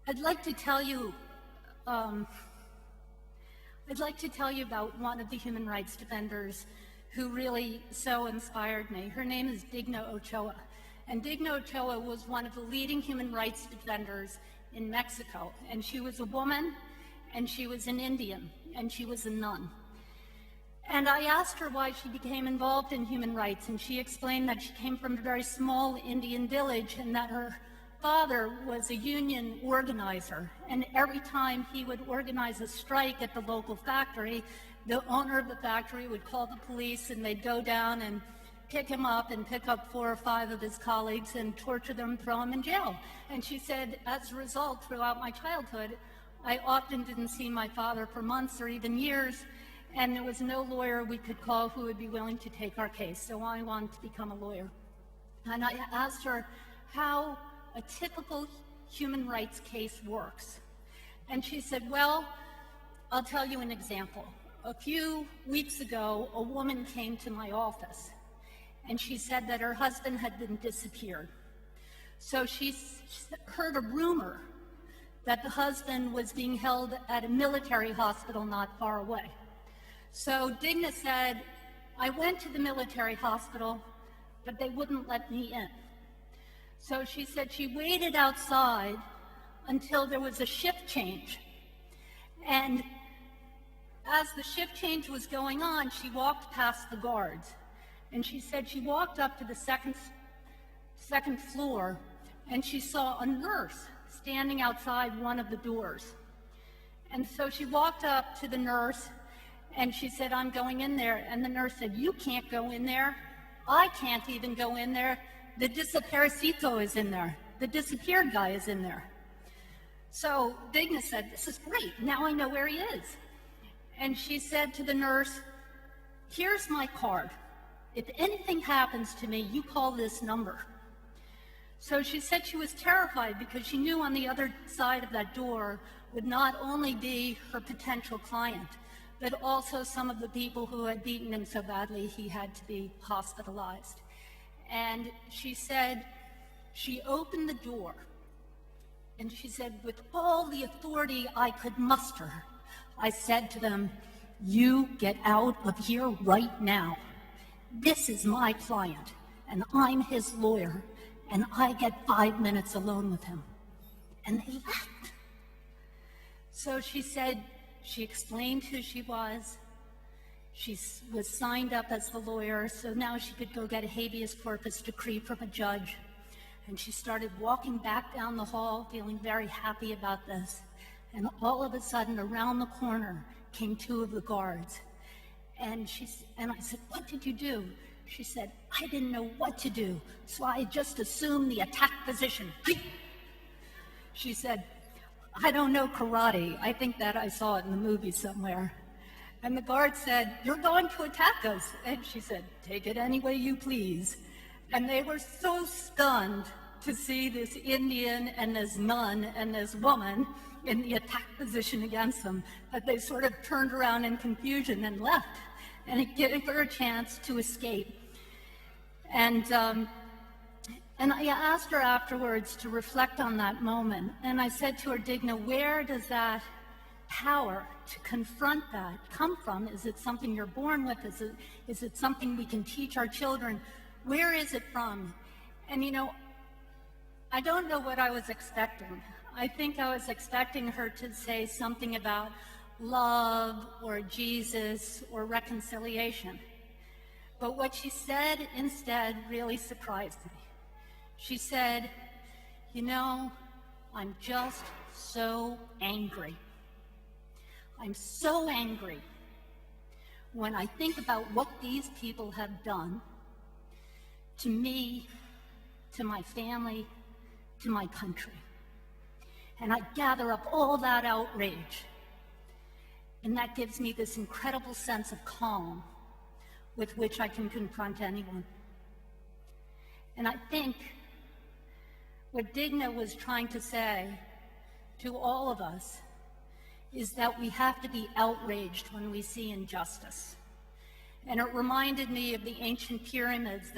I'd like to tell you, um, about one of the human rights defenders who really so inspired me. Her name is Digna Ochoa. And Digna Ochoa was one of the leading human rights defenders in Mexico. And she was a woman, and she was an Indian, and she was a nun. And I asked her why she became involved in human rights, and she explained that she came from a very small Indian village and that her father was a union organizer. And every time he would organize a strike at the local factory, the owner of the factory would call the police, and they'd go down and pick him up and pick up 4 or 5 of his colleagues and torture them, throw them in jail. And she said, as a result, throughout my childhood, I often didn't see my father for months or even years, and there was no lawyer we could call who would be willing to take our case. So I wanted to become a lawyer. And I asked her how a typical human rights case works. And she said, well, I'll tell you an example. A few weeks ago, a woman came to my office, and she said that her husband had been disappeared. So she heard a rumor that the husband was being held at a military hospital not far away. So Digna said, I went to the military hospital, but they wouldn't let me in. So she said she waited outside until there was a shift change. And as the shift change was going on, she walked past the guards. And she said she walked up to the second floor, and she saw a nurse standing outside one of the doors. And so she walked up to the nurse, and she said, I'm going in there. And the nurse said, you can't go in there. I can't even go in there. The desaparecido is in there. The disappeared guy is in there. So Digna said, this is great. Now I know where he is. And she said to the nurse, here's my card. If anything happens to me, you call this number. So she said she was terrified because she knew on the other side of that door would not only be her potential client, but also some of the people who had beaten him so badly he had to be hospitalized. And she said, she opened the door, and she said, with all the authority I could muster, I said to them, you get out of here right now. This is my client, and I'm his lawyer, and I get 5 minutes alone with him. And they left. So she said, she explained who she was. She was signed up as the lawyer, so now she could go get a habeas corpus decree from a judge. And she started walking back down the hall, feeling very happy about this. And all of a sudden, around the corner came 2 of the guards. And I said, what did you do? She said, I didn't know what to do, so I just assumed the attack position. She said, I don't know karate. I think that I saw it in the movie somewhere. And the guard said, you're going to attack us. And she said, take it any way you please. And they were so stunned to see this Indian and this nun and this woman in the attack position against them that they sort of turned around in confusion and left. And it gave her a chance to escape. And I asked her afterwards to reflect on that moment. And I said to her, Digna, where does that power to confront that come from? Is it something you're born with? Is it something we can teach our children? Where is it from? And I don't know what I was expecting. I think I was expecting her to say something about love or Jesus or reconciliation. But what she said instead really surprised me. She said, I'm just so angry. I'm so angry when I think about what these people have done to me, to my family, to my country. And I gather up all that outrage, and that gives me this incredible sense of calm with which I can confront anyone. And I think what Digna was trying to say to all of us is that we have to be outraged when we see injustice. And it reminded me of the ancient pyramids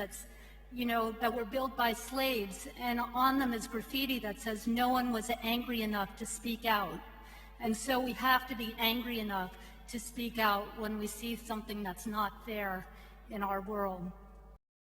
that were built by slaves, and on them is graffiti that says, "No one was angry enough to speak out." And so we have to be angry enough to speak out when we see something that's not fair in our world.